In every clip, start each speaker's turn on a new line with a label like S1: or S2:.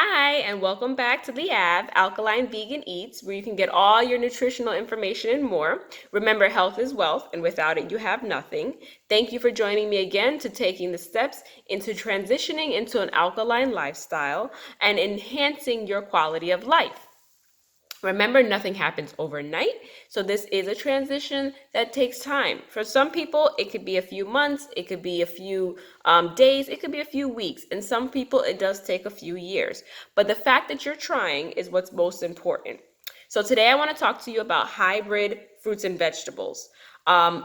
S1: Hi, and welcome back to the Alkaline Vegan Eats, where you can get all your nutritional information and more. Remember, health is wealth, and without it, you have nothing. Thank you for joining me again to taking the steps into transitioning into an alkaline lifestyle and enhancing your quality of life. Remember, nothing happens overnight, so this is a transition that takes time. For some people, it could be a few months, it could be a few days, it could be a few weeks, and some people, it does take a few years. But the fact that you're trying is what's most important. So today I want to talk to you about hybrid fruits and vegetables,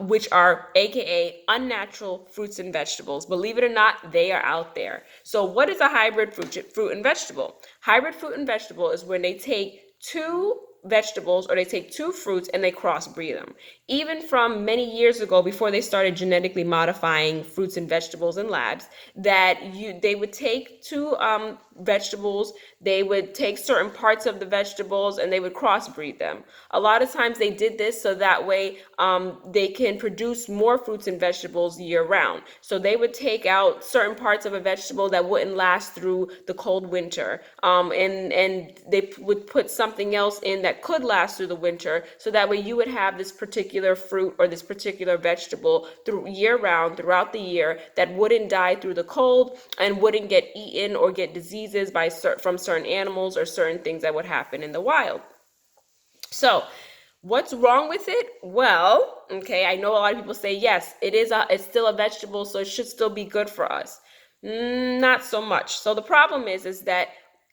S1: which are AKA unnatural fruits and vegetables. Believe it or not, they are out there. So what is a hybrid fruit and vegetable? Hybrid fruit and vegetable is when they take two vegetables or they take two fruits and they crossbreed them. Even from many years ago, before they started genetically modifying fruits and vegetables in labs, they would take two vegetables, they would take certain parts of the vegetables and they would crossbreed them. A lot of times they did this so that way they can produce more fruits and vegetables year round. So they would take out certain parts of a vegetable that wouldn't last through the cold winter, and they would put something else in that could last through the winter, so that way you would have this particular fruit or this particular vegetable through year round throughout the year that wouldn't die through the cold and wouldn't get eaten or get diseases from certain animals or certain things that would happen in the wild. So what's wrong with it? Well, okay, I know a lot of people say, yes, it's still a vegetable, so it should still be good for us. Not so much. So the problem is that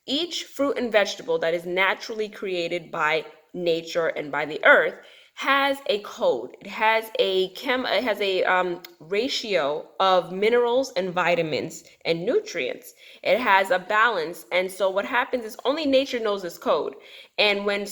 S1: each fruit and vegetable that is naturally created by nature and by the earth has a code. It has a ratio of minerals and vitamins and nutrients. It has a balance, and so what happens is only nature knows this code. And when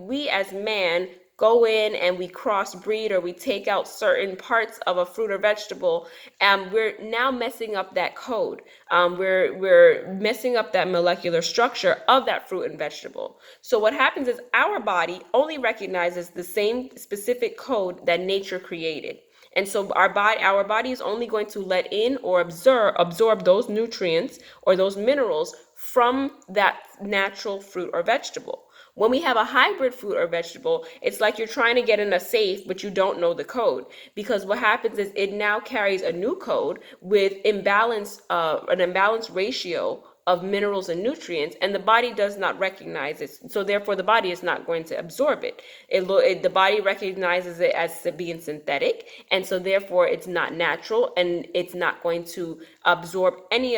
S1: we as man go in and we crossbreed or we take out certain parts of a fruit or vegetable, we're now messing up that code. We're messing up that molecular structure of that fruit and vegetable. So what happens is our body only recognizes the same specific code that nature created. And so our body is only going to let in or absorb those nutrients or those minerals from that natural fruit or vegetable. When we have a hybrid fruit or vegetable, it's like you're trying to get in a safe, but you don't know the code. Because what happens is it now carries a new code with an imbalanced ratio of minerals and nutrients, and the body does not recognize it. So therefore, the body is not going to absorb it. The body recognizes it as being synthetic, and so therefore, it's not natural, and it's not going to absorb any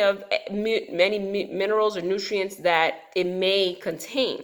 S1: minerals or nutrients that it may contain.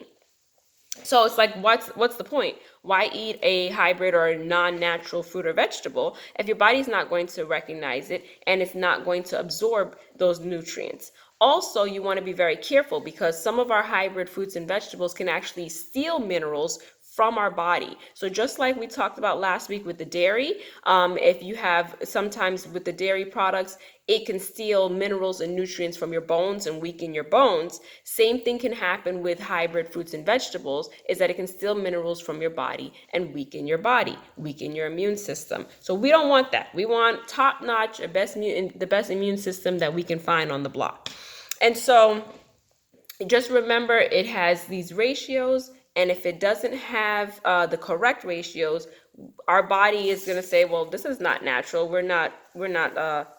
S1: So it's like, what's the point? Why eat a hybrid or a non-natural fruit or vegetable if your body's not going to recognize it and it's not going to absorb those nutrients? Also, you want to be very careful because some of our hybrid fruits and vegetables can actually steal minerals from our body. So just like we talked about last week with the dairy, if you have sometimes with the dairy products, it can steal minerals and nutrients from your bones and weaken your bones. Same thing can happen with hybrid fruits and vegetables, is that it can steal minerals from your body and weaken your body, weaken your immune system. So we don't want that. We want top-notch, the best immune system that we can find on the block. And so just remember, it has these ratios, and if it doesn't have the correct ratios, our body is going to say, well, this is not natural. We're not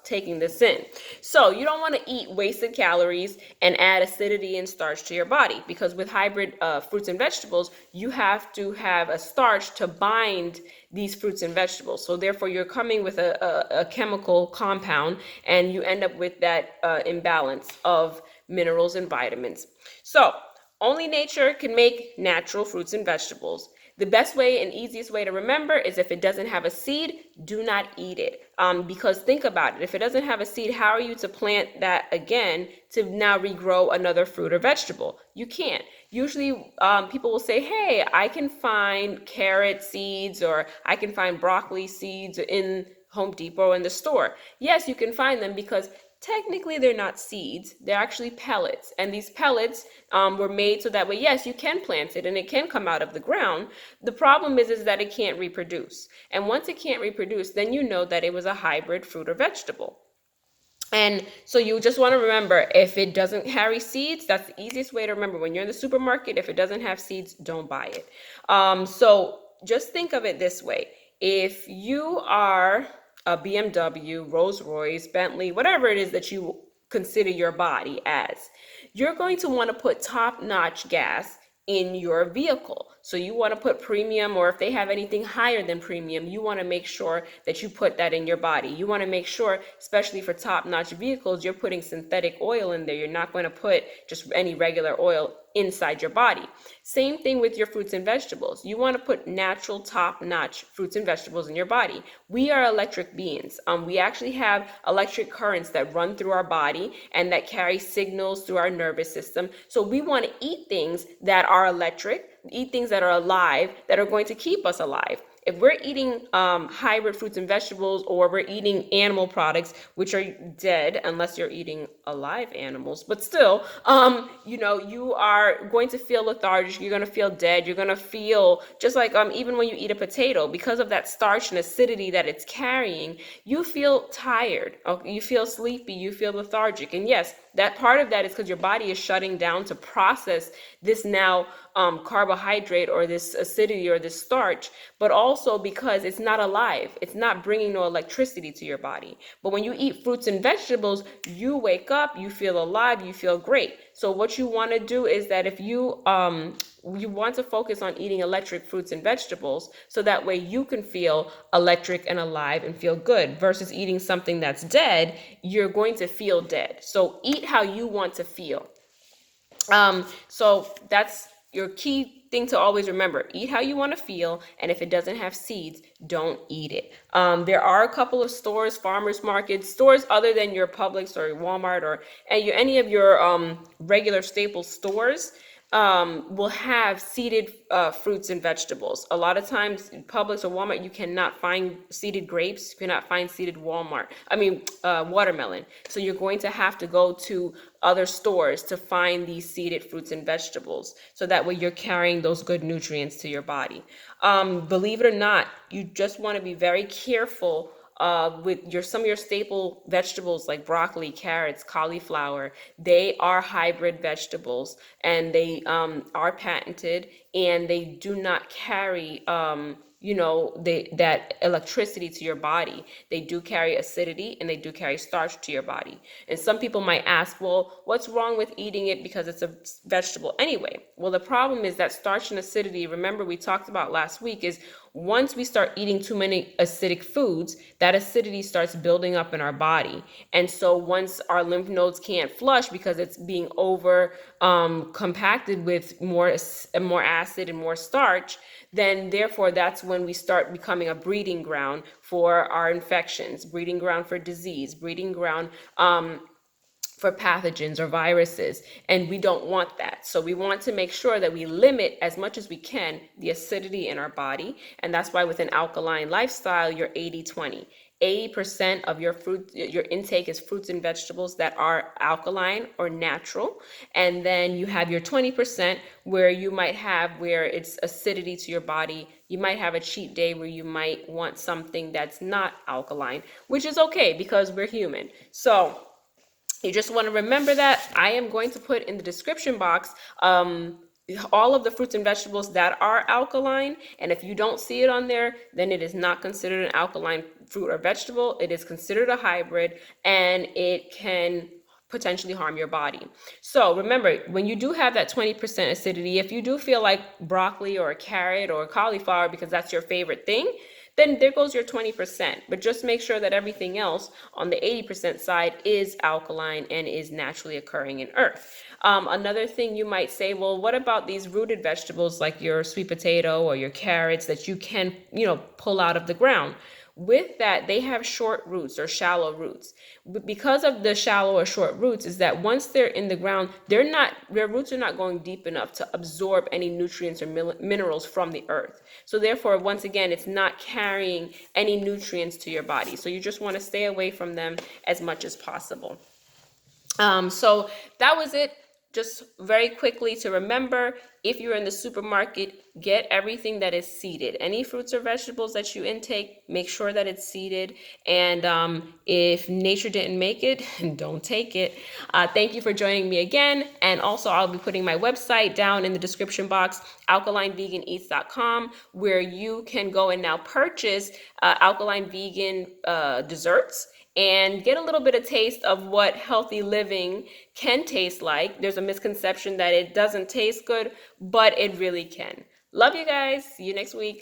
S1: taking this in. So you don't want to eat wasted calories and add acidity and starch to your body, because with hybrid fruits and vegetables, you have to have a starch to bind these fruits and vegetables. So therefore, you're coming with a chemical compound, and you end up with that imbalance of minerals and vitamins. So only nature can make natural fruits and vegetables. The best way and easiest way to remember is if it doesn't have a seed, do not eat it. Because think about it. If it doesn't have a seed, how are you to plant that again to now regrow another fruit or vegetable? You can't. Usually people will say, hey, I can find carrot seeds or I can find broccoli seeds in Home Depot in the store. Yes, you can find them because technically they're not seeds, they're actually pellets. And these pellets were made so that way, yes, you can plant it and it can come out of the ground. The problem is that it can't reproduce. And once it can't reproduce, then you know that it was a hybrid fruit or vegetable. And so you just want to remember, if it doesn't carry seeds, that's the easiest way to remember. When you're in the supermarket, if it doesn't have seeds, don't buy it. So just think of it this way. If you are a BMW, Rolls Royce, Bentley, whatever it is that you consider your body as, you're going to want to put top-notch gas in your vehicle. So you want to put premium, or if they have anything higher than premium, you want to make sure that you put that in your body. You want to make sure, especially for top-notch vehicles, you're putting synthetic oil in there. You're not going to put just any regular oil inside your body. Same thing with your fruits and vegetables. You want to put natural, top-notch fruits and vegetables in your body. We are electric beings. We actually have electric currents that run through our body and that carry signals through our nervous system. So we want to eat things that are electric, eat things that are alive, that are going to keep us alive. If we're eating hybrid fruits and vegetables, or we're eating animal products, which are dead, unless you're eating alive animals, but still, you are going to feel lethargic, you're going to feel dead, you're going to feel just like even when you eat a potato, because of that starch and acidity that it's carrying, you feel tired, you feel sleepy, you feel lethargic. And yes, that part of that is because your body is shutting down to process this now carbohydrate or this acidity or this starch, but also because it's not alive. It's not bringing no electricity to your body. But when you eat fruits and vegetables, you wake up, you feel alive, you feel great. So what you want to do is that if you want to focus on eating electric fruits and vegetables, so that way you can feel electric and alive and feel good, versus eating something that's dead, you're going to feel dead. So eat how you want to feel. So that's your key thing to always remember. Eat how you want to feel, and if it doesn't have seeds, don't eat it. There are a couple of stores, farmers markets, stores other than your Publix or Walmart or any of your regular staple stores will have seeded fruits and vegetables. A lot of times, in Publix or Walmart, you cannot find seeded grapes. You cannot find seeded watermelon. So you're going to have to go to other stores to find these seeded fruits and vegetables. So that way you're carrying those good nutrients to your body. Believe it or not, you just want to be very careful with some of your staple vegetables like broccoli, carrots, cauliflower. They are hybrid vegetables, and they are patented, and they do not carry that electricity to your body. They do carry acidity, and they do carry starch to your body. And some people might ask, well, what's wrong with eating it because it's a vegetable anyway? Well, the problem is that starch and acidity, remember we talked about last week, is once we start eating too many acidic foods, that acidity starts building up in our body. And so once our lymph nodes can't flush because it's being over compacted with more acid and more starch, then therefore that's when we start becoming a breeding ground for our infections, breeding ground for disease, breeding ground for pathogens or viruses, and we don't want that. So we want to make sure that we limit as much as we can the acidity in our body, and that's why with an alkaline lifestyle, you're 80-20. 80% of your intake is fruits and vegetables that are alkaline or natural, and then you have your 20% where it's acidity to your body. You might have a cheat day where you might want something that's not alkaline, which is okay because we're human. So you just want to remember that. I am going to put in the description box all of the fruits and vegetables that are alkaline, and if you don't see it on there, then it is not considered an alkaline fruit or vegetable. It is considered a hybrid, and it can potentially harm your body. So remember, when you do have that 20% acidity, if you do feel like broccoli or a carrot or a cauliflower because that's your favorite thing, then there goes your 20%. But just make sure that everything else on the 80% side is alkaline and is naturally occurring in earth. Another thing you might say, well, what about these rooted vegetables like your sweet potato or your carrots that you can, pull out of the ground? With that, they have short roots or shallow roots. Because of the shallow or short roots is that once they're in the ground, their roots are not going deep enough to absorb any nutrients or minerals from the earth. So therefore, once again, it's not carrying any nutrients to your body. So you just want to stay away from them as much as possible. So that was it. just very quickly to remember, if you're in the supermarket, get everything that is seeded. Any fruits or vegetables that you intake, make sure that it's seeded. And if nature didn't make it, don't take it. Thank you for joining me again. And also, I'll be putting my website down in the description box, alkalineveganeats.com, where you can go and now purchase alkaline vegan desserts and get a little bit of taste of what healthy living can taste like. There's a misconception that it doesn't taste good, but it really can. Love you guys. See you next week.